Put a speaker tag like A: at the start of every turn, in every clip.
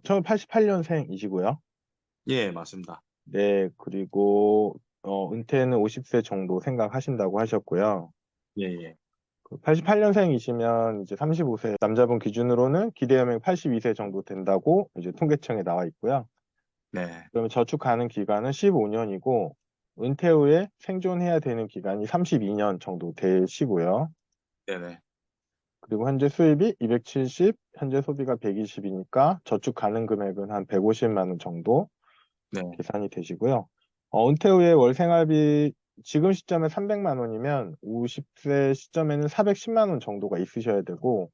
A: 1988년생이시고요.
B: 예, 맞습니다.
A: 네, 그리고 은퇴는 50세 정도 생각하신다고 하셨고요.
B: 예, 예.
A: 88년생이시면 이제 35세 남자분 기준으로는 기대연령 82세 정도 된다고 이제 통계청에 나와 있고요.
B: 네,
A: 그러면 저축 가능 기간은 15년이고 은퇴 후에 생존해야 되는 기간이 32년 정도 되시고요.
B: 네네.
A: 그리고 현재 수입이 270, 현재 소비가 120이니까 저축 가능 금액은 한 150만 원 정도
B: 네,
A: 계산이 되시고요. 은퇴 후에 월 생활비 지금 시점에 300만 원이면 50세 시점에는 410만 원 정도가 있으셔야 되고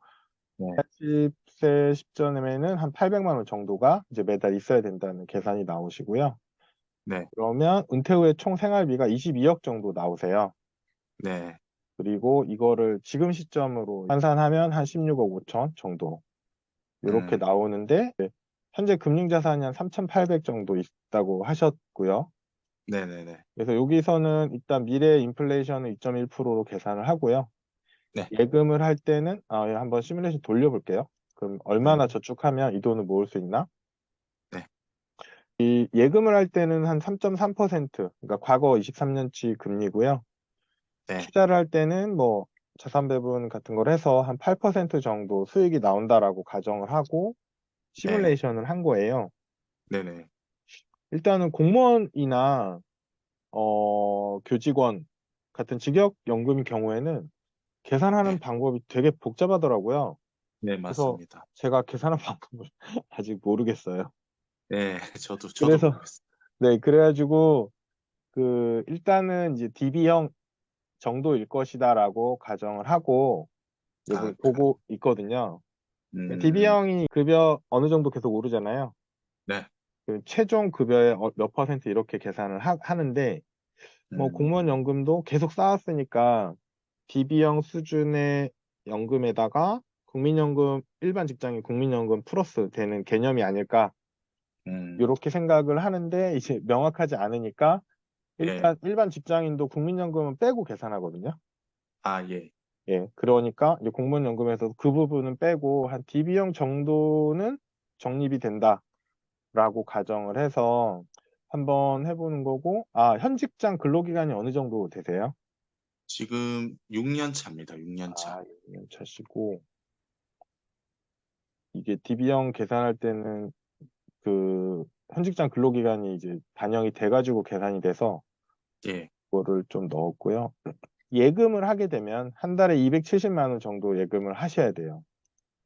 B: 네,
A: 80세 시점에는 한 800만 원 정도가 이제 매달 있어야 된다는 계산이 나오시고요.
B: 네,
A: 그러면 은퇴 후에 총 생활비가 22억 정도 나오세요.
B: 네,
A: 그리고 이거를 지금 시점으로 환산하면 한 16억 5천 정도 이렇게
B: 음,
A: 나오는데 현재 금융자산이 한 3,800 정도 있다고 하셨고요.
B: 네네네.
A: 그래서 여기서는 일단 미래 인플레이션을 2.1%로 계산을 하고요.
B: 네,
A: 예금을 할 때는 예, 한번 시뮬레이션 돌려볼게요. 그럼 얼마나
B: 음,
A: 저축하면 이 돈을 모을 수 있나?
B: 네,
A: 이 예금을 할 때는 한 3.3%, 그러니까 과거 23년치 금리고요.
B: 네,
A: 투자를 할 때는 뭐 자산 배분 같은 걸 해서 한 8% 정도 수익이 나온다라고 가정을 하고
B: 네,
A: 시뮬레이션을 한 거예요.
B: 네네.
A: 일단은 공무원이나 교직원 같은 직역연금 경우에는 계산하는
B: 네,
A: 방법이 되게 복잡하더라고요.
B: 네,
A: 그래서
B: 맞습니다.
A: 제가 계산하는 방법을 아직 모르겠어요.
B: 네, 저도
A: 그래서
B: 모르겠어요.
A: 네, 그래가지고 일단은 이제 DB형 정도일 것이다라고 가정을 하고
B: 아,
A: 여기 보고 있거든요.
B: 음,
A: DB형이 급여 어느 정도 계속 오르잖아요.
B: 네,
A: 그 최종 급여의 몇 퍼센트 이렇게 계산을 하는데 뭐 공무원
B: 음,
A: 연금도 계속 쌓았으니까 DB형 수준의 연금에다가 국민연금 일반 직장인 국민연금 플러스 되는 개념이 아닐까
B: 음,
A: 이렇게 생각을 하는데 이제 명확하지 않으니까
B: 예,
A: 일단 일반 직장인도 국민연금은 빼고 계산하거든요.
B: 아, 예.
A: 예, 그러니까 이제 공무원연금에서 그 부분은 빼고 한 DB형 정도는 적립이 된다라고 가정을 해서 한번 해보는 거고, 현 직장 근로기간이 어느 정도 되세요?
B: 지금 6년 차입니다. 6년 차.
A: 6년 차시고, 이게 DB형 계산할 때는 현직장 근로기간이 이제 반영이 돼가지고 계산이 돼서
B: 예,
A: 그거를 좀 넣었고요. 예금을 하게 되면 한 달에 270만 원 정도 예금을 하셔야 돼요.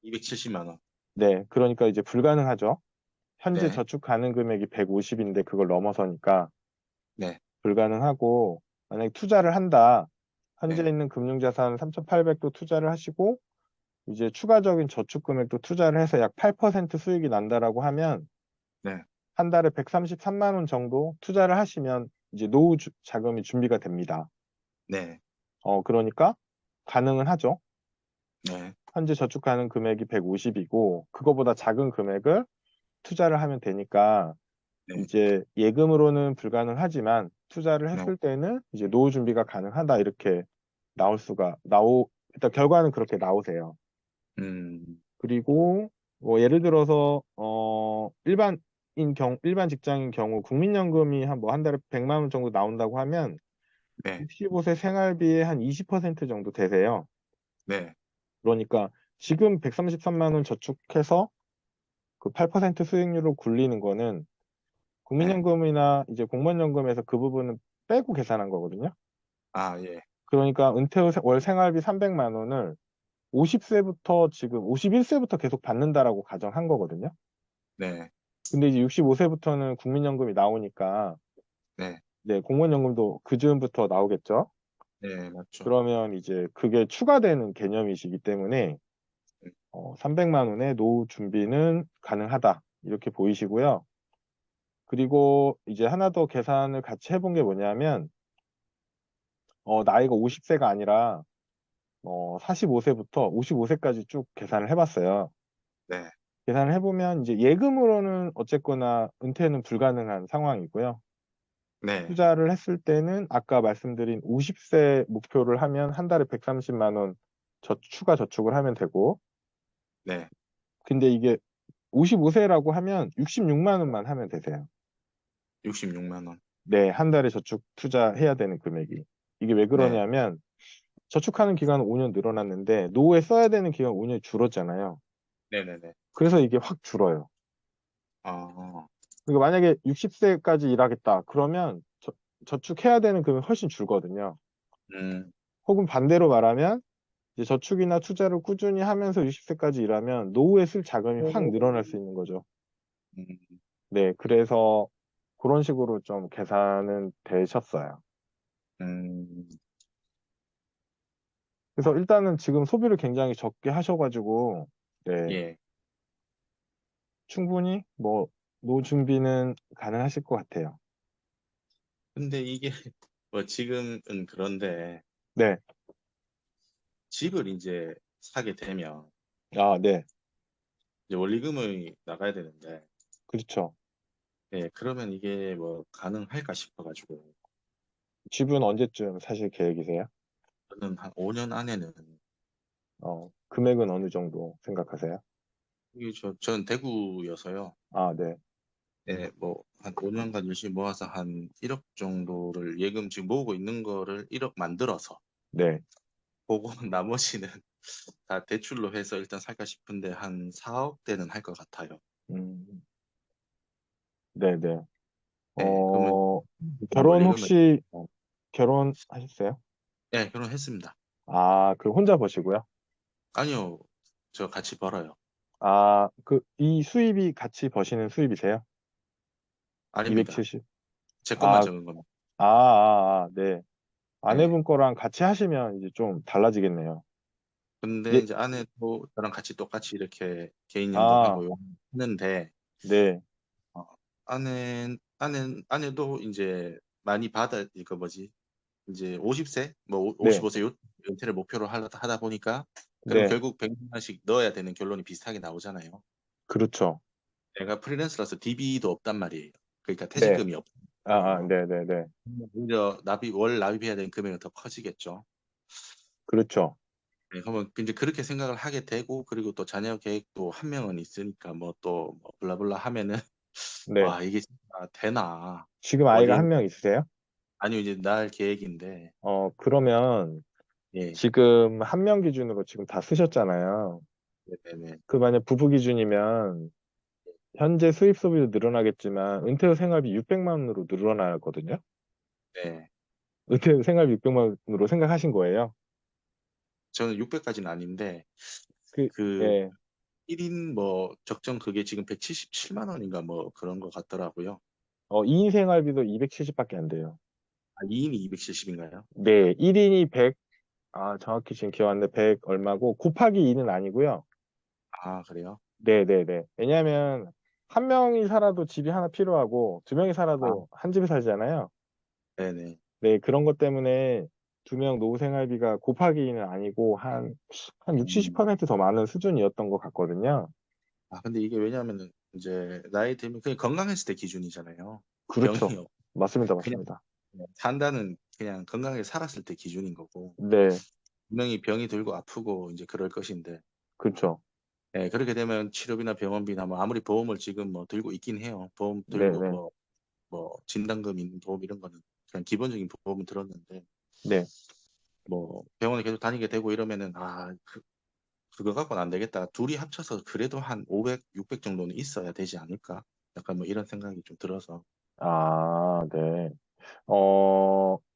B: 270만 원.
A: 네, 그러니까 이제 불가능하죠. 현재
B: 네,
A: 저축 가능 금액이 150인데 그걸 넘어서니까
B: 네,
A: 불가능하고 만약에 투자를 한다. 현재
B: 네,
A: 있는 금융자산 3,800도 투자를 하시고 이제 추가적인 저축 금액도 투자를 해서 약 8% 수익이 난다라고 하면
B: 네,
A: 한 달에 133만 원 정도 투자를 하시면 이제 노후 자금이 준비가 됩니다.
B: 네,
A: 그러니까 가능은 하죠.
B: 네,
A: 현재 저축 가능 금액이 150이고 그거보다 작은 금액을 투자를 하면 되니까
B: 네,
A: 이제 예금으로는 불가능하지만 투자를
B: 네,
A: 했을 때는 이제 노후 준비가 가능하다 이렇게 일단 결과는 그렇게 나오세요.
B: 음,
A: 그리고 뭐 예를 들어서 일반 직장인 경우 국민연금이 한 달에 100만 원 정도 나온다고 하면
B: 네,
A: 65세 생활비의 한 20% 정도 되세요.
B: 네,
A: 그러니까 지금 133만 원 저축해서 그 8% 수익률로 굴리는 거는
B: 네.
A: 국민연금이나 이제 공무원연금에서 그 부분은 빼고 계산한 거거든요.
B: 아, 예,
A: 그러니까 은퇴 후 월 생활비 300만 원을 50세부터 지금 51세부터 계속 받는다라고 가정한 거거든요.
B: 네,
A: 근데 이제 65세부터는 국민연금이 나오니까
B: 네,
A: 네, 공무원연금도 그 즈음부터 나오겠죠.
B: 네, 맞죠.
A: 그러면 이제 그게 추가되는 개념이시기 때문에 300만 원의 노후 준비는 가능하다. 이렇게 보이시고요. 그리고 이제 하나 더 계산을 같이 해본 게 뭐냐면 나이가 50세가 아니라 45세부터 55세까지 쭉 계산을 해봤어요.
B: 네,
A: 계산을 해보면 이제 예금으로는 어쨌거나 은퇴는 불가능한 상황이고요.
B: 네,
A: 투자를 했을 때는 아까 말씀드린 50세 목표를 하면 한 달에 130만 원 추가 저축을 하면 되고
B: 네,
A: 근데 이게 55세라고 하면 66만 원만 하면 되세요.
B: 66만 원.
A: 네, 한 달에 저축 투자해야 되는 금액이. 이게 왜
B: 네.
A: 그러냐면 저축하는 기간은 5년 늘어났는데 노후에 써야 되는 기간 5년이 줄었잖아요.
B: 네네네.
A: 그래서 이게 확 줄어요.
B: 아,
A: 그러니까 만약에 60세까지 일하겠다. 그러면 저축해야 되는 금액이 훨씬 줄거든요.
B: 음,
A: 혹은 반대로 말하면 이제 저축이나 투자를 꾸준히 하면서 60세까지 일하면 노후에 쓸 자금이 확 늘어날 수 있는 거죠.
B: 음,
A: 네, 그래서 그런 식으로 좀 계산은 되셨어요.
B: 음,
A: 그래서 일단은 지금 소비를 굉장히 적게 하셔가지고, 네,
B: 예.
A: 충분히 뭐, 노 준비는 가능하실 것 같아요.
B: 근데 이게 뭐 지금은 그런데
A: 네,
B: 집을 이제 사게 되면
A: 아, 네,
B: 이제 원리금이 나가야 되는데,
A: 그렇죠.
B: 예, 그러면 이게 뭐 가능할까 싶어가지고
A: 집은 언제쯤 사실 계획이세요?
B: 저는 한 5년 안에는
A: 금액은 어느 정도 생각하세요?
B: 이게 저는 대구여서요.
A: 아, 네,
B: 예, 뭐 한 5년간 열심히 모아서 한 1억 정도를 예금 지금 모으고 있는 거를 1억 만들어서
A: 네,
B: 보고 나머지는 다 대출로 해서 일단 살까 싶은데 한 4억대는 할 것 같아요.
A: 음, 네, 네.
B: 예, 그러면
A: 어, 결혼
B: 원리금을
A: 혹시 결혼하셨어요?
B: 예, 결혼했습니다.
A: 아, 그 혼자 버시고요?
B: 아니요, 저 같이 벌어요.
A: 아, 이 수입이 같이 버시는 수입이세요?
B: 아닙니다.
A: 270?
B: 제 것만
A: 아,
B: 적은 겁니다.
A: 네.
B: 예.
A: 아내분 거랑 같이 하시면 이제 좀 달라지겠네요.
B: 근데
A: 예,
B: 이제 아내도 저랑 같이 똑같이 이렇게
A: 아,
B: 개인연금하고 하는데
A: 네,
B: 어, 아내도 이제 많이 받아 이거 뭐지 이제 50세 뭐
A: 네,
B: 55세 은퇴를 목표로 하다 보니까 그럼
A: 네,
B: 결국 100만원씩 넣어야 되는 결론이 비슷하게 나오잖아요.
A: 그렇죠.
B: 내가 프리랜서라서 DB도 없단 말이에요. 그러니까
A: 네,
B: 퇴직금이 없어요.
A: 네, 네, 네,
B: 오히려 월 납입해야 되는 금액은 더 커지겠죠.
A: 그렇죠.
B: 네, 그러면 이제 그렇게 생각을 하게 되고 그리고 또 자녀 계획도 한 명은 있으니까 뭐 또 뭐 블라블라 하면은
A: 네.
B: 와 이게 진짜 되나
A: 지금 아이가
B: 어디에
A: 한 명 있으세요?
B: 아니요 이제 낳을 계획인데
A: 그러면
B: 예
A: 지금 한 명 기준으로 지금 다 쓰셨잖아요.
B: 네네네
A: 그 만약 부부 기준이면 현재 수입 소비도 늘어나겠지만 은퇴 후 생활비 600만 원으로 늘어나거든요.
B: 네
A: 은퇴 후 생활비 600만 원으로 생각하신 거예요.
B: 저는 600까지는 아닌데
A: 그,
B: 그
A: 예,
B: 1인 뭐 적정 그게 지금 177만 원인가 뭐 그런 거 같더라고요.
A: 2인 생활비도 270밖에 안 돼요.
B: 아 2인이 270인가요?
A: 네, 1인이 100, 정확히 지금 기억 안 나는데 100 얼마고 곱하기 2는 아니고요.
B: 아 그래요?
A: 네, 네, 네. 왜냐하면 한 명이 살아도 집이 하나 필요하고 두 명이
B: 아
A: 살아도 한 집에 살잖아요.
B: 네네
A: 네, 그런 것 때문에 두 명 노후 생활비가 곱하기 2는 아니고 한 6,
B: 음.
A: 70%더 많은 수준이었던 것 같거든요.
B: 아 근데 이게 왜냐하면은 이제 나이 들면 그냥 건강했을 때 기준이잖아요. 병이
A: 그렇죠. 맞습니다,
B: 그냥
A: 맞습니다.
B: 산다는 그냥 건강하게 살았을 때 기준인 거고
A: 네,
B: 분명히 병이 들고 아프고 이제 그럴 것인데
A: 그렇죠.
B: 예, 그렇게 되면 치료비나 병원비나 뭐 아무리 보험을 지금 뭐 들고 있긴 해요. 보험
A: 네,
B: 들고
A: 네,
B: 뭐 진단금 있는 보험 이런 거는 그냥 기본적인 보험은 들었는데
A: 네.
B: 뭐 병원에 계속 다니게 되고 이러면은 그거 갖고는 안 되겠다. 둘이 합쳐서 그래도 한 500, 600 정도는 있어야 되지 않을까? 약간 뭐 이런 생각이 좀 들어서
A: 네.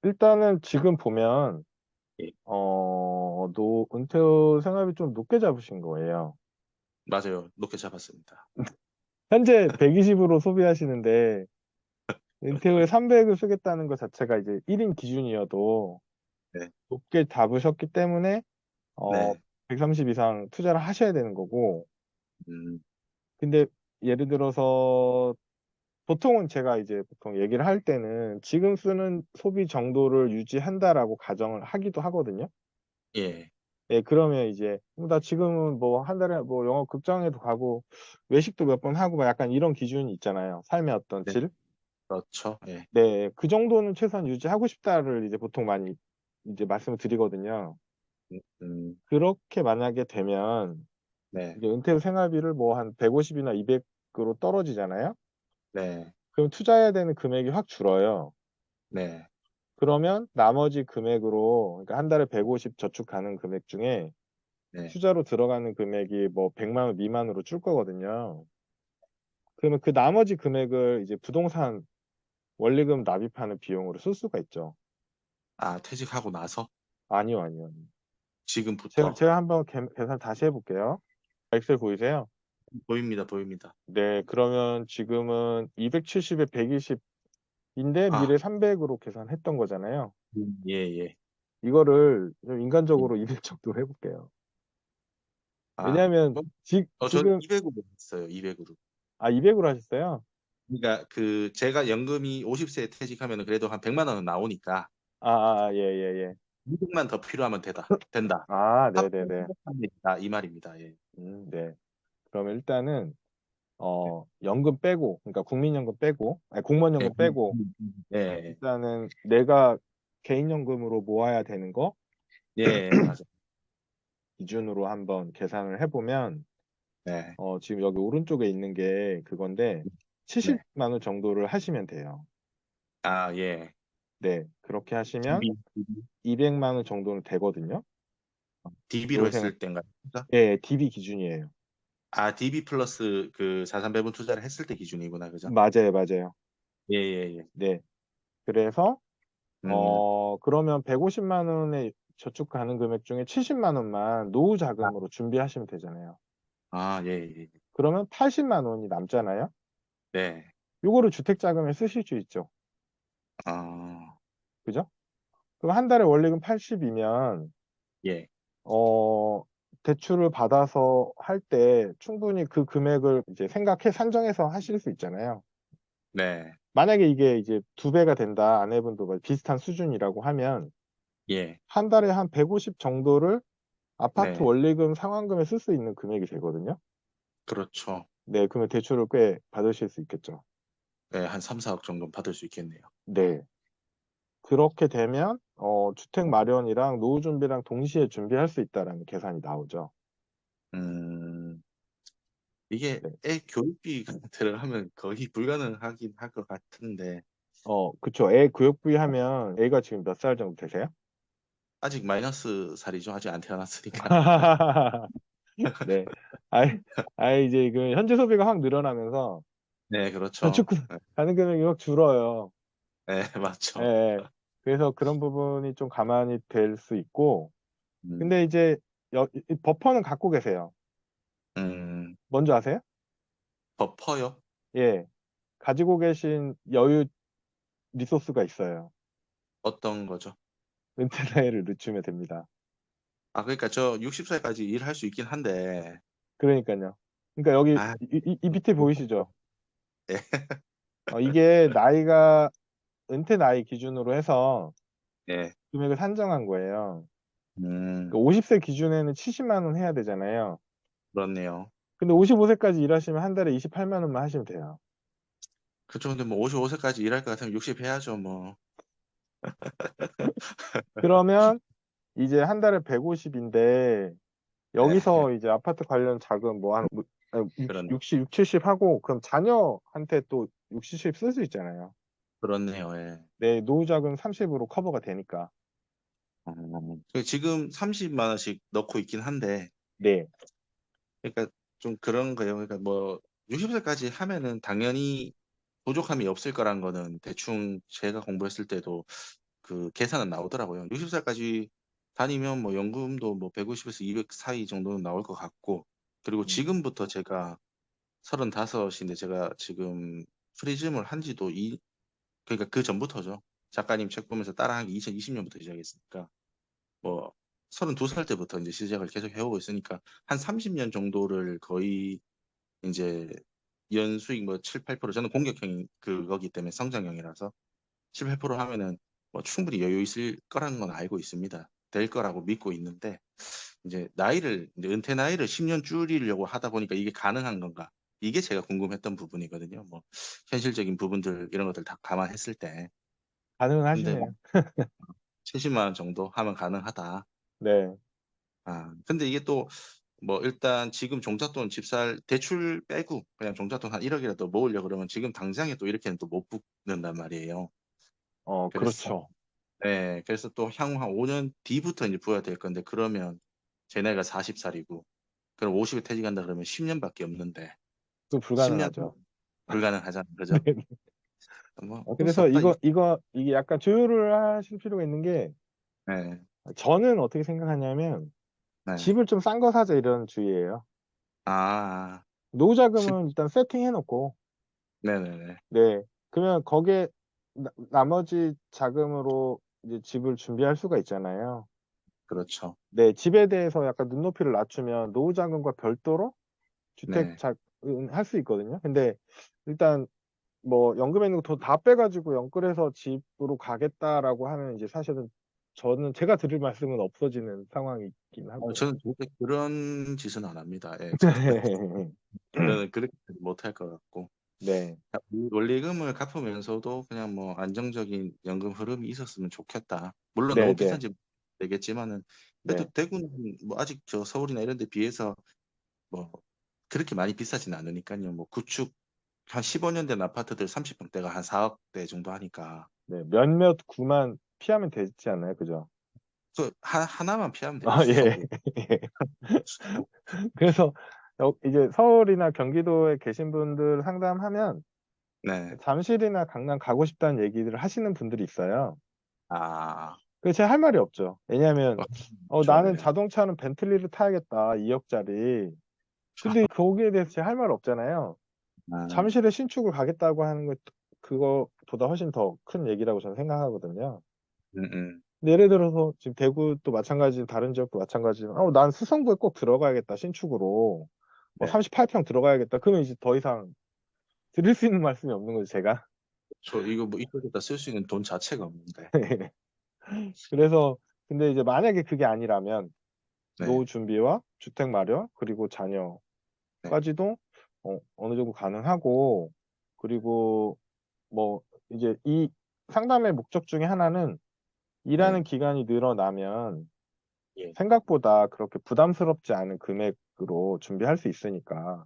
A: 일단은 지금 보면,
B: 예,
A: 은퇴 후 생활비 좀 높게 잡으신 거예요.
B: 맞아요. 높게 잡았습니다.
A: 현재 120으로 소비하시는데, 은퇴 후에 300을 쓰겠다는 것 자체가 이제 1인 기준이어도
B: 네,
A: 높게 잡으셨기 때문에, 어,
B: 네,
A: 130 이상 투자를 하셔야 되는 거고,
B: 음,
A: 근데 예를 들어서, 보통은 제가 이제 보통 얘기를 할 때는 지금 쓰는 소비 정도를 유지한다라고 가정을 하기도 하거든요.
B: 예,
A: 예, 그러면 이제, 나 지금은 뭐 한 달에 뭐 영화 극장에도 가고, 외식도 몇 번 하고, 막 약간 이런 기준이 있잖아요. 삶의 어떤
B: 네,
A: 질.
B: 그렇죠. 예,
A: 네, 그 정도는 최소한 유지하고 싶다를 이제 보통 많이 이제 말씀을 드리거든요.
B: 음, 음,
A: 그렇게 만약에 되면,
B: 네,
A: 이제 은퇴 후 생활비를 뭐 한 150이나 200으로 떨어지잖아요.
B: 네,
A: 그럼 투자해야 되는 금액이 확 줄어요.
B: 네,
A: 그러면 나머지 금액으로, 그러니까 한 달에 150 저축하는 금액 중에
B: 네.
A: 투자로 들어가는 금액이 뭐 100만 원 미만으로 줄 거거든요. 그러면 그 나머지 금액을 이제 부동산 원리금 납입하는 비용으로 쓸 수가 있죠.
B: 아, 퇴직하고 나서?
A: 아니요, 아니요. 제가,
B: 지금부터?
A: 제가 한번 계산 다시 해볼게요. 엑셀 보이세요?
B: 보입니다, 보입니다.
A: 네, 그러면 지금은 270에 120인데
B: 아,
A: 미래 300으로 계산했던 거잖아요.
B: 예, 예.
A: 이거를 좀 인간적으로
B: 음.
A: 200 정도로 해볼게요.
B: 아,
A: 왜냐하면
B: 뭐, 저는
A: 지금
B: 200으로 했어요, 200으로.
A: 200으로 하셨어요?
B: 그러니까 그 제가 연금이 50세에 퇴직하면 그래도 한 100만 원은 나오니까
A: 예, 예, 예.
B: 200만 더 필요하면 된다.
A: 네네네.
B: 합산합니다. 이 말입니다. 예.
A: 네. 그러면 일단은 연금 빼고, 그러니까 국민연금 빼고, 아니,
B: 예,
A: 공무원연금 빼고,
B: 예,
A: 일단은 내가 개인연금으로 모아야 되는 거
B: 예, 예, 맞아.
A: 기준으로 한번 계산을 해보면,
B: 네,
A: 지금 여기 오른쪽에 있는 게 그건데,
B: 네.
A: 70만 원 정도를 하시면 돼요.
B: 아, 예.
A: 네. 그렇게 하시면
B: DB,
A: 200만 원 정도는 되거든요.
B: DB로
A: 요 생,
B: 했을 때인가요? 진짜?
A: 예, DB 기준이에요.
B: 아, DB 플러스 그 자산 배분 투자를 했을 때 기준이구나, 그죠?
A: 맞아요, 맞아요.
B: 예, 예, 예.
A: 네. 그래서,
B: 음,
A: 그러면 150만 원에 저축 가능 금액 중에 70만 원만 노후
B: 아,
A: 자금으로 준비하시면 되잖아요.
B: 예, 예. 예.
A: 그러면 80만 원이 남잖아요.
B: 네.
A: 요거를 주택 자금에 쓰실 수 있죠.
B: 아,
A: 그죠? 그럼 한 달에 원리금 80이면,
B: 예,
A: 대출을 받아서 할 때 충분히 그 금액을 이제 산정해서 하실 수 있잖아요.
B: 네,
A: 만약에 이게 이제 두 배가 된다, 아내분도 뭐 비슷한 수준이라고 하면,
B: 예,
A: 한 달에 한 150 정도를 아파트
B: 네.
A: 원리금 상환금에 쓸 수 있는 금액이 되거든요.
B: 그렇죠.
A: 네, 그러면 대출을 꽤 받으실 수 있겠죠.
B: 네, 한 3, 4억 정도 받을 수 있겠네요.
A: 네. 그렇게 되면 주택 마련이랑 노후 준비랑 동시에 준비할 수 있다라는 계산이 나오죠.
B: 음, 이게
A: 네.
B: 애 교육비가 들어가면 거의 불가능하긴 할 것 같은데,
A: 그쵸. 애 교육비 하면 애가 지금 몇 살 정도 되세요?
B: 아직 마이너스 살이죠. 아직 안 태어났으니까.
A: 네. 이제 그 현재 소비가 확 늘어나면서
B: 네, 그렇죠.
A: 저축 가능 금액이 확 줄어요.
B: 네,
A: 예,
B: 맞죠.
A: 예. 그래서 그런 부분이 좀 가만히 될 수 있고,
B: 음,
A: 근데 이제 이 버퍼는 갖고 계세요.
B: 음,
A: 뭔지 아세요?
B: 버퍼요?
A: 예. 가지고 계신 여유 리소스가 있어요.
B: 어떤 거죠?
A: 은퇴 나이를 늦추면 됩니다.
B: 아, 그러니까 저 60살까지 일할 수 있긴 한데,
A: 그러니까요. 그러니까 여기
B: 아,
A: 이 밑에 보이시죠?
B: 네,
A: 이게 나이가 은퇴 나이 기준으로 해서
B: 네,
A: 금액을 산정한 거예요.
B: 음,
A: 그 50세 기준에는 70만 원 해야 되잖아요.
B: 그렇네요.
A: 근데 55세까지 일하시면 한 달에 28만 원만 하시면 돼요.
B: 그렇죠. 근데 뭐 55세까지 일할 것 같으면 60 해야죠, 뭐.
A: 그러면 이제 한 달에 150인데
B: 네,
A: 여기서 이제 아파트 관련 자금 뭐 한
B: 그렇네.
A: 60, 70 하고 그럼 자녀한테 또 60, 70 쓸 수 있잖아요.
B: 그렇네요, 예.
A: 네, 노후 자금 30으로 커버가 되니까.
B: 지금 30만 원씩 넣고 있긴 한데,
A: 네.
B: 그러니까 좀 그런 거예요. 그러니까 뭐 60세까지 하면은 당연히 부족함이 없을 거란 거는 대충 제가 공부했을 때도 그 계산은 나오더라고요. 60살까지 다니면 뭐 연금도 뭐 150에서 200 사이 정도는 나올 것 같고, 그리고
A: 음,
B: 지금부터 제가 35인데 제가 지금 프리즘을 한 지도 그러니까 그 전부터죠. 작가님 책 보면서 따라한 게 2020년부터 시작했으니까 뭐 32살 때부터 이제 시작을 계속 해오고 있으니까 한 30년 정도를 거의 이제 연수익 뭐 7, 8% 저는 공격형 그거기 때문에 성장형이라서 7, 8% 하면은 뭐 충분히 여유 있을 거라는 건 알고 있습니다. 될 거라고 믿고 있는데 이제 은퇴 나이를 10년 줄이려고 하다 보니까 이게 가능한 건가? 이게 제가 궁금했던 부분이거든요. 뭐 현실적인 부분들 이런 것들 다 감안했을 때.
A: 가능은
B: 근데 뭐
A: 하시네요.
B: 70만 원 정도 하면 가능하다.
A: 네.
B: 근데 이게 또 뭐 일단 지금 종잣돈 집살 대출 빼고 그냥 종잣돈 한 1억이라도 모으려 그러면 지금 당장에 또 이렇게는 또 못 붙는단 말이에요. 그래서
A: 그렇죠.
B: 네, 그래서 또 향후 한 5년 뒤부터 이제 부어야 될 건데 그러면 제 나이가 40살이고 그럼 50에 퇴직한다 그러면 10년밖에 없는데
A: 그
B: 10년
A: 불가능하죠.
B: 불가능하잖아요. 그죠?
A: 네.
B: 뭐 어쩔 수
A: 그래서
B: 없다.
A: 이게 약간 조율을 하실 필요가 있는 게,
B: 네,
A: 저는 어떻게 생각하냐면,
B: 네.
A: 집을 좀 싼 거 사자 이런 주의예요.
B: 아,
A: 노후
B: 실,
A: 자금은 일단 세팅해 놓고,
B: 네네네.
A: 네. 그러면 거기에 나머지 자금으로 이제 집을 준비할 수가 있잖아요.
B: 그렇죠.
A: 네. 집에 대해서 약간 눈높이를 낮추면 노후 자금과 별도로 주택
B: 네.
A: 할 수 있거든요. 근데 일단 뭐 연금에 있는 거 돈 다 빼가지고 연끌해서 집으로 가겠다라고 하면 이제 사실은 저는 제가 드릴 말씀은 없어지는 상황이긴 하고요.
B: 저는 절대 그런 짓은 안 합니다. 예, 절대 저는 그렇게 못할 것 같고
A: 네,
B: 원리금을 갚으면서도 그냥 뭐 안정적인 연금 흐름이 있었으면 좋겠다. 물론
A: 네,
B: 너무
A: 네,
B: 비싼 집 되겠지만은 그래도
A: 네,
B: 대구는 뭐 아직 저 서울이나 이런 데 비해서 뭐 그렇게 많이 비싸진 않으니까요. 뭐 구축 한 15년 된 아파트들 30평대가 한 4억대 정도 하니까
A: 네. 몇몇 구만 피하면 되지 않나요? 그죠?
B: 그 하나만 피하면 돼요.
A: 아, 예.
B: 서울.
A: 예. 그래서 이제 서울이나 경기도에 계신 분들 상담하면
B: 네.
A: 잠실이나 강남 가고 싶다는 얘기를 하시는 분들이 있어요.
B: 아,
A: 그 제가 할 말이 없죠. 왜냐하면
B: 그렇죠.
A: 나는
B: 예.
A: 자동차는 벤틀리를 타야겠다, 2억짜리. 근데 거기에 대해서 제가 할 말 없잖아요.
B: 아,
A: 잠실에 신축을 가겠다고 하는 거, 그거보다 훨씬 더 큰 얘기라고 저는 생각하거든요.
B: 음, 음.
A: 근데 예를 들어서 지금 대구도 마찬가지, 다른 지역도 마찬가지지만, 난 수성구에 꼭 들어가야겠다, 신축으로.
B: 네.
A: 38평 들어가야겠다. 그러면 이제 더 이상 드릴 수 있는 말씀이 없는 거죠, 제가.
B: 저 이거 뭐 이쪽에다 쓸 수 있는 돈 자체가 없는데.
A: 그래서, 근데 이제 만약에 그게 아니라면, 노후
B: 네.
A: 준비와 주택 마련, 그리고
B: 네.
A: 자녀까지도 어느 정도 가능하고, 그리고 뭐, 이제 이 상담의 목적 중에 하나는, 일하는
B: 네.
A: 기간이 늘어나면
B: 예.
A: 생각보다 그렇게 부담스럽지 않은 금액으로 준비할 수 있으니까.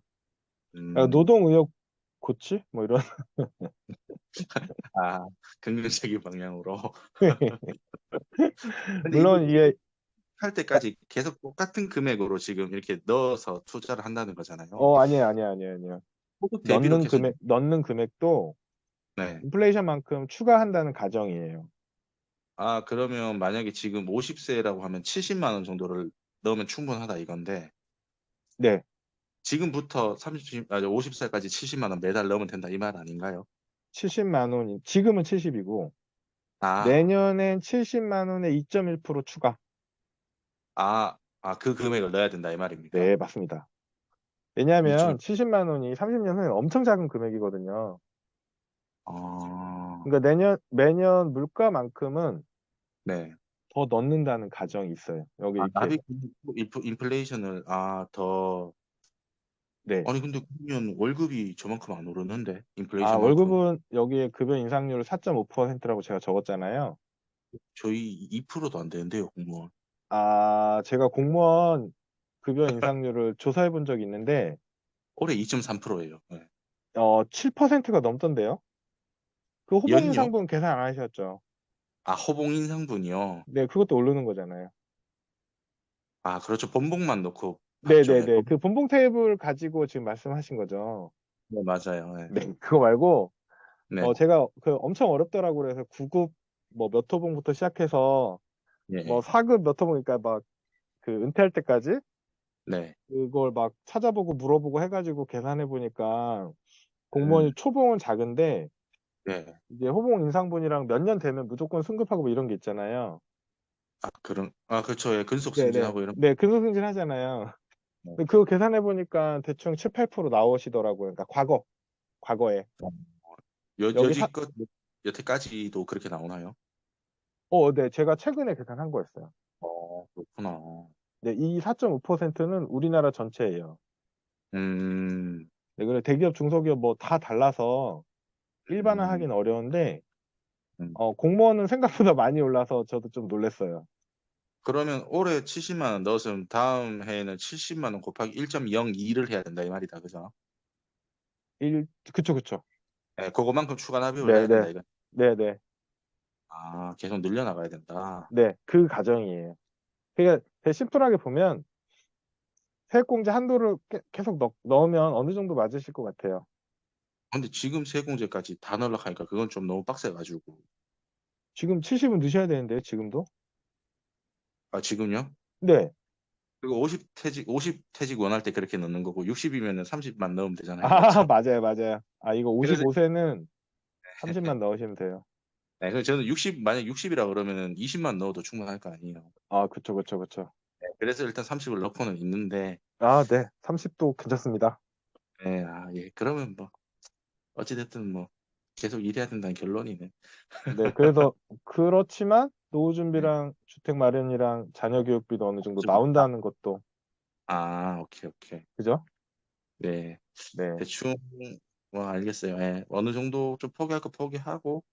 B: 음.
A: 노동의욕 고치? 뭐 이런.
B: 아, 긍정적인 방향으로. 근데 이게
A: 물론 이게,
B: 할 때까지 계속 똑같은 금액으로 지금 이렇게 넣어서 투자를 한다는 거잖아요.
A: 아니에요, 아니에요, 아니에요, 아니에요.
B: 소득 대비로 계속.
A: 넣는 금액도
B: 네.
A: 인플레이션만큼 추가한다는 가정이에요.
B: 그러면 만약에 지금 50세라고 하면 70만 원 정도를 넣으면 충분하다 이건데
A: 네,
B: 지금부터 50살까지 70만 원 매달 넣으면 된다 이 말 아닌가요?
A: 70만 원, 지금은 70이고,
B: 아,
A: 내년엔 70만 원에 2.1% 추가.
B: 그 금액을 넣어야 된다 이 말입니까?
A: 네, 맞습니다. 왜냐하면
B: 2점.
A: 70만 원이 30년 후에 엄청 작은 금액이거든요.
B: 아,
A: 그러니까 매년 물가만큼은
B: 네.
A: 더 넣는다는 가정이 있어요. 여기 이렇게.
B: 납입 인플레이션을 더.
A: 네.
B: 아니 근데 그러면 월급이 저만큼 안 오르는데 인플레이션만큼
A: 월급은 여기에 급여 인상률 4.5%라고 제가 적었잖아요.
B: 저희 2%도 안 되는데요, 공무원.
A: 제가 공무원 급여 인상률을 조사해 본 적이 있는데,
B: 올해 2.3%예요. 네.
A: 7%가 넘던데요. 그 호봉
B: 연요?
A: 인상분 계산 안 하셨죠?
B: 호봉 인상분이요.
A: 네, 그것도 오르는 거잖아요.
B: 그렇죠. 본봉만 놓고 봤죠. 예.
A: 네네네. 그 분봉 테이블 가지고 지금 말씀하신 거죠.
B: 네, 맞아요. 예.
A: 네, 그거 말고,
B: 네.
A: 제가 그 엄청 어렵더라고 그래서 9급 뭐 몇 호봉부터 시작해서
B: 예,
A: 뭐
B: 예.
A: 4급 몇 호봉, 그러니까 막 그 은퇴할 때까지
B: 네.
A: 그걸 막 찾아보고 물어보고 해가지고 계산해 보니까, 공무원이
B: 음,
A: 초봉은 작은데
B: 네.
A: 이제 호봉 인상분이랑 몇 년 되면 무조건 승급하고 뭐 이런 게 있잖아요.
B: 그렇죠. 예. 근속
A: 네네.
B: 승진하고 이런.
A: 네, 근속승진 하잖아요.
B: 거.
A: 근데 그거 계산해 보니까 대충 7, 8% 나오시더라고요. 그러니까 과거에.
B: 어,
A: 여기
B: 여지껏 여태까지도 그렇게 나오나요?
A: 네, 제가 최근에 계산한 거였어요.
B: 그렇구나.
A: 네, 이 4.5%는 우리나라 전체예요.
B: 음,
A: 네, 그래 대기업, 중소기업 뭐 다 달라서
B: 음,
A: 일반화하기는 어려운데,
B: 음.
A: 공무원은 생각보다 많이 올라서 저도 좀 놀랐어요.
B: 그러면 올해 70만 원 넣었으면 다음 해에는 70만 원 곱하기 1.02를 해야 된다 이 말이다. 그죠?
A: 그쵸, 그쵸.
B: 예, 그거만큼 추가 납입을
A: 네,
B: 해야
A: 네,
B: 된다 이거.
A: 네, 네,
B: 아, 계속 늘려나가야 된다.
A: 네, 그 가정이에요. 그러니까 되게 심플하게 보면 세액공제 한도를 계속 넣으면 어느 정도 맞으실 것 같아요.
B: 근데 지금 세액공제까지 다 넣으려고 하니까 그건 좀 너무 빡세가지고.
A: 지금 70은 넣으셔야 되는데, 지금도?
B: 아, 지금요?
A: 네.
B: 그리고 50퇴직 원할 때 그렇게 넣는 거고 60이면은 30만 넣으면 되잖아요.
A: 아,
B: 맞죠?
A: 맞아요, 맞아요. 아, 이거
B: 그래서
A: 55세는 30만 넣으시면 돼요.
B: 네, 그래서 저는 만약 60이라 그러면은 20만 넣어도 충분할 거 아니에요.
A: 아, 그쵸, 그쵸, 그쵸.
B: 네, 그래서 일단 30을 넣고는 있는데,
A: 아, 네. 30도 괜찮습니다.
B: 예, 아, 예, 그러면 뭐 어찌됐든 뭐 계속 일해야 된다는 결론이네.
A: 네, 그래서 그렇지만 노후
B: 네,
A: 준비랑 주택 마련이랑 자녀 교육비도 어느 정도
B: 지금 다,
A: 나온다는 것도
B: 아, 오케이, 오케이.
A: 그죠?
B: 네,
A: 네,
B: 대충 뭐 알겠어요. 예, 어느 정도 좀 포기할 거 포기하고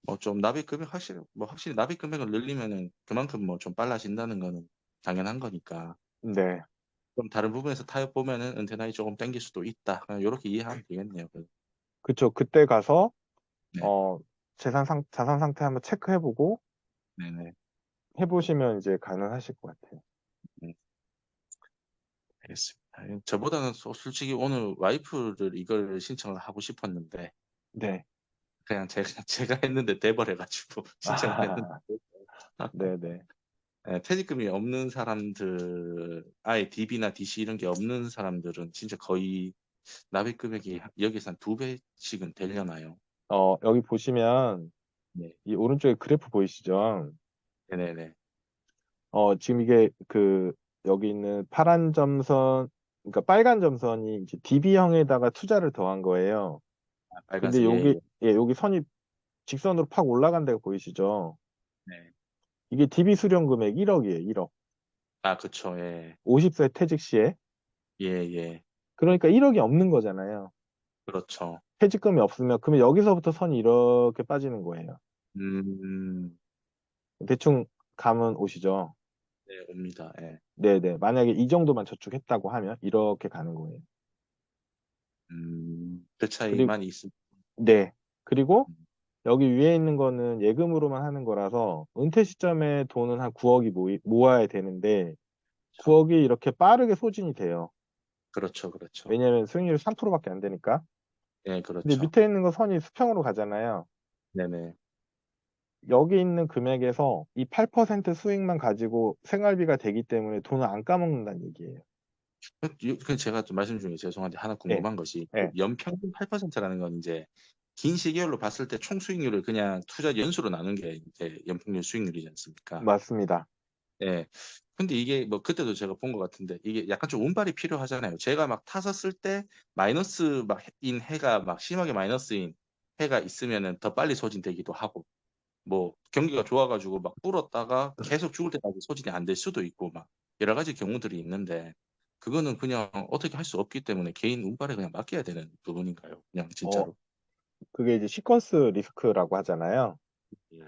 B: 뭐 좀 납입 금액 확실히 납입 금액을 늘리면은 그만큼 뭐 좀 빨라진다는 거는 당연한 거니까.
A: 네,
B: 좀 다른 부분에서 타협 보면은 은퇴 나이 조금 땡길 수도 있다. 그냥 요렇게 이해하면 되겠네요.
A: 그쵸. 그때 가서
B: 네,
A: 어 자산 상태 한번 체크해보고
B: 네네.
A: 해보시면 이제 가능하실 것 같아요.
B: 음, 알겠습니다. 저보다는 솔직히 오늘 와이프를 이걸 신청을 하고 싶었는데
A: 네,
B: 그냥 제가 제가 했는데 돼버려가지고 신청을 했는데
A: 아, 네, 네,
B: 퇴직금이 없는 사람들 아예 DB나 DC 이런 게 없는 사람들은 진짜 거의 납입 금액이 여기서 한 두 배씩은 되려나요?
A: 여기 보시면
B: 네,
A: 이 오른쪽에 그래프 보이시죠?
B: 네네네.
A: 지금 이게 여기 있는 파란 점선, 그러니까 빨간 점선이 이제 DB형에다가 투자를 더한 거예요.
B: 아,
A: 근데
B: 빨간색 예, 예.
A: 여기 선이 직선으로 팍 올라간 데가 보이시죠?
B: 네.
A: 이게 DB 수령 금액 1억이에요, 1억.
B: 아, 그쵸. 예.
A: 50세 퇴직 시에.
B: 예, 예.
A: 그러니까 1억이 없는 거잖아요.
B: 그렇죠.
A: 퇴직금이 없으면, 그러면 여기서부터 선이 이렇게 빠지는 거예요.
B: 음,
A: 대충 감은 오시죠?
B: 네, 옵니다. 예.
A: 네네. 만약에 이 정도만 저축했다고 하면 이렇게 가는 거예요.
B: 그
A: 그리고,
B: 차이만 있습니다.
A: 네. 그리고
B: 음,
A: 여기 위에 있는 거는 예금으로만 하는 거라서 은퇴 시점에 돈은 한 9억이 모아야 되는데
B: 그렇죠.
A: 9억이 이렇게 빠르게 소진이 돼요.
B: 그렇죠. 그렇죠.
A: 왜냐면 수익률이 3%밖에 안 되니까.
B: 예,
A: 근데
B: 그렇죠.
A: 밑에 있는 거 선이 수평으로 가잖아요.
B: 네네.
A: 여기 있는 금액에서 이 8% 수익만 가지고 생활비가 되기 때문에 돈을 안 까먹는다는 얘기예요.
B: 그 제가 좀 말씀 중에 죄송한데 하나
A: 예,
B: 궁금한 것이 그
A: 예,
B: 연평균 8%라는 건 이제 긴 시계열로 봤을 때 총 수익률을 그냥 투자 연수로 나눈 게 이제 연평균 수익률이지 않습니까?
A: 맞습니다.
B: 예. 근데 이게 뭐 그때도 제가 본 것 같은데 이게 약간 좀 운발이 필요하잖아요. 제가 막 타섰을 때 마이너스 인 해가 막 심하게 마이너스인 해가 있으면은 더 빨리 소진되기도 하고 뭐 경기가 좋아가지고 막 불었다가 계속 죽을 때까지 소진이 안 될 수도 있고 막 여러 가지 경우들이 있는데 그거는 그냥 어떻게 할 수 없기 때문에 개인 운발에 그냥 맡겨야 되는 부분인가요? 그냥
A: 어,
B: 진짜로.
A: 그게 이제 시퀀스 리스크라고 하잖아요.
B: 예,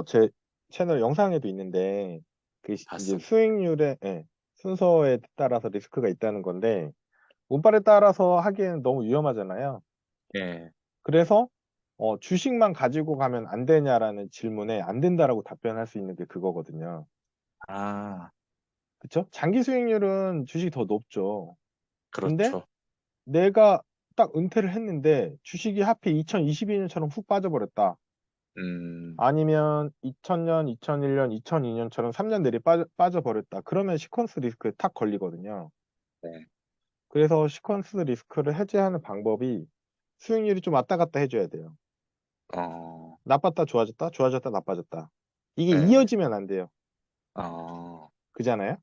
A: 제 채널 영상에도 있는데, 이제
B: 봤어.
A: 수익률의, 예, 순서에 따라서 리스크가 있다는 건데, 운빨에 따라서 하기에는 너무 위험하잖아요.
B: 예.
A: 그래서, 주식만 가지고 가면 안 되냐라는 질문에 안 된다라고 답변할 수 있는 게 그거거든요.
B: 아,
A: 그쵸? 장기 수익률은 주식이 더 높죠. 근데
B: 그렇죠.
A: 내가 딱 은퇴를 했는데 주식이 하필 2022년처럼 훅 빠져버렸다.
B: 음,
A: 아니면 2000년, 2001년, 2002년처럼 3년 내리 빠져버렸다. 그러면 시퀀스 리스크에 탁 걸리거든요.
B: 네.
A: 그래서 시퀀스 리스크를 해제하는 방법이 수익률이 좀 왔다 갔다 해줘야 돼요.
B: 어,
A: 나빴다, 좋아졌다, 좋아졌다, 나빠졌다. 이게
B: 예.
A: 이어지면 안 돼요.
B: 어,
A: 그잖아요?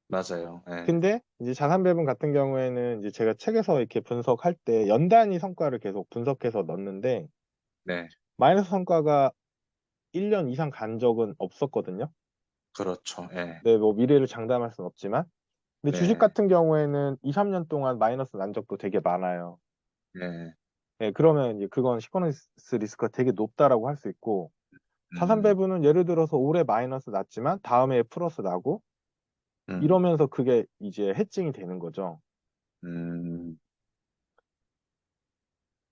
B: 맞아요. 예.
A: 근데 이제 자산 배분 같은 경우에는 이제 제가 책에서 이렇게 분석할 때 연단위 성과를 계속 분석해서 넣는데
B: 네.
A: 마이너스 성과가 1년 이상 간 적은 없었거든요.
B: 그렇죠. 예.
A: 네, 뭐 미래를 장담할 수는 없지만 근데 주식
B: 네.
A: 같은 경우에는 2, 3년 동안 마이너스 난 적도 되게 많아요.
B: 네.
A: 네, 그러면 이제 그건 시퀀스 리스크가 되게 높다라고 할 수 있고 자산
B: 음,
A: 배분은 예를 들어서 올해 마이너스 났지만 다음에 플러스 나고
B: 음,
A: 이러면서 그게 이제 해칭이 되는 거죠.
B: 음,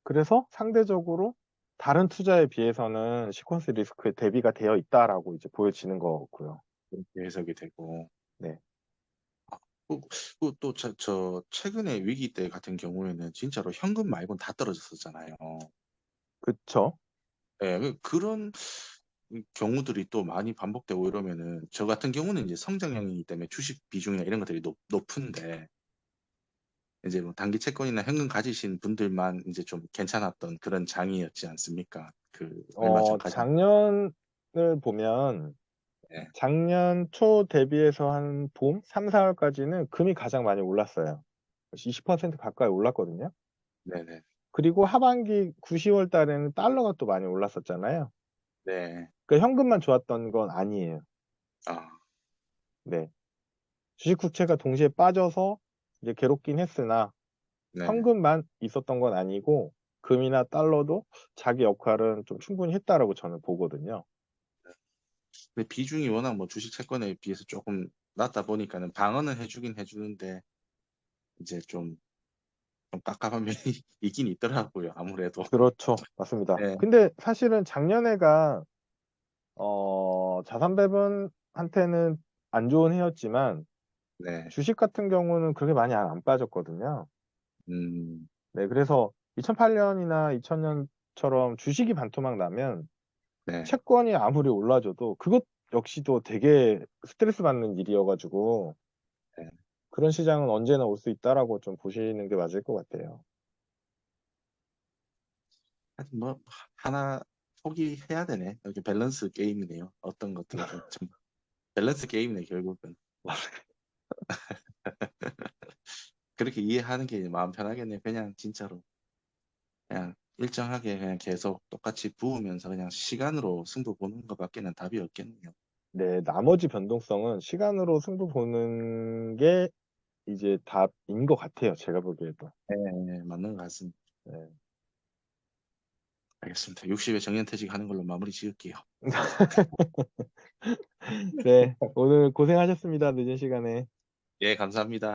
A: 그래서 상대적으로 다른 투자에 비해서는 시퀀스 리스크에 대비가 되어 있다라고 이제 보여지는 거고요.
B: 그렇게 해석이 되고.
A: 네.
B: 또 최근에 위기 때 같은 경우에는 진짜로 현금 말고는 다 떨어졌었잖아요.
A: 그쵸?
B: 예, 그런 경우들이 또 많이 반복되고 이러면은 저 같은 경우는 이제 성장형이기 때문에 주식 비중이나 이런 것들이 높은데 이제 뭐 단기 채권이나 현금 가지신 분들만 이제 좀 괜찮았던 그런 장이었지 않습니까? 그 얼마 전까지.
A: 작년을 보면
B: 네,
A: 작년 초 대비해서 한 봄, 3, 4월까지는 금이 가장 많이 올랐어요. 20% 가까이 올랐거든요.
B: 네네,
A: 그리고 하반기 9, 10월 달에는 달러가 또 많이 올랐었잖아요.
B: 네,
A: 그러니까 현금만 좋았던 건 아니에요.
B: 아,
A: 네. 주식 국채가 동시에 빠져서 이제 괴롭긴 했으나
B: 네.
A: 현금만 있었던 건 아니고 금이나 달러도 자기 역할은 좀 충분히 했다라고 저는 보거든요.
B: 근데 비중이 워낙 뭐 주식 채권에 비해서 조금 낮다 보니까는 방어는 해주긴 해주는데 이제 좀 깝깝한 면이 있긴 있더라고요. 아무래도.
A: 그렇죠. 맞습니다.
B: 네,
A: 근데 사실은 작년에가 자산 배분한테는 안 좋은 해였지만
B: 네,
A: 주식 같은 경우는 그렇게 많이 안 빠졌거든요.
B: 음,
A: 네, 그래서 2008년이나 2000년처럼 주식이 반토막 나면
B: 네.
A: 채권이 아무리 올라줘도 그것 역시도 되게 스트레스 받는 일이어가지고
B: 네.
A: 그런 시장은 언제나 올 수 있다라고 좀 보시는 게 맞을 것 같아요.
B: 하여튼 뭐 하나 포기해야 되네. 여기 밸런스 게임이네요. 어떤 것들은 좀 밸런스 게임이네 결국은. 그렇게 이해하는 게 마음 편하겠네요. 그냥 진짜로 그냥 일정하게 그냥 계속 똑같이 부으면서 그냥 시간으로 승부 보는 것밖에는 답이 없겠네요.
A: 네, 나머지 변동성은 시간으로 승부 보는 게 이제 답인 것 같아요. 제가 보기에도.
B: 네, 네, 맞는 것 같습니다.
A: 네.
B: 알겠습니다. 60에 정년퇴직 하는 걸로 마무리 지을게요.
A: 네, 오늘 고생하셨습니다. 늦은 시간에.
B: 예, 감사합니다.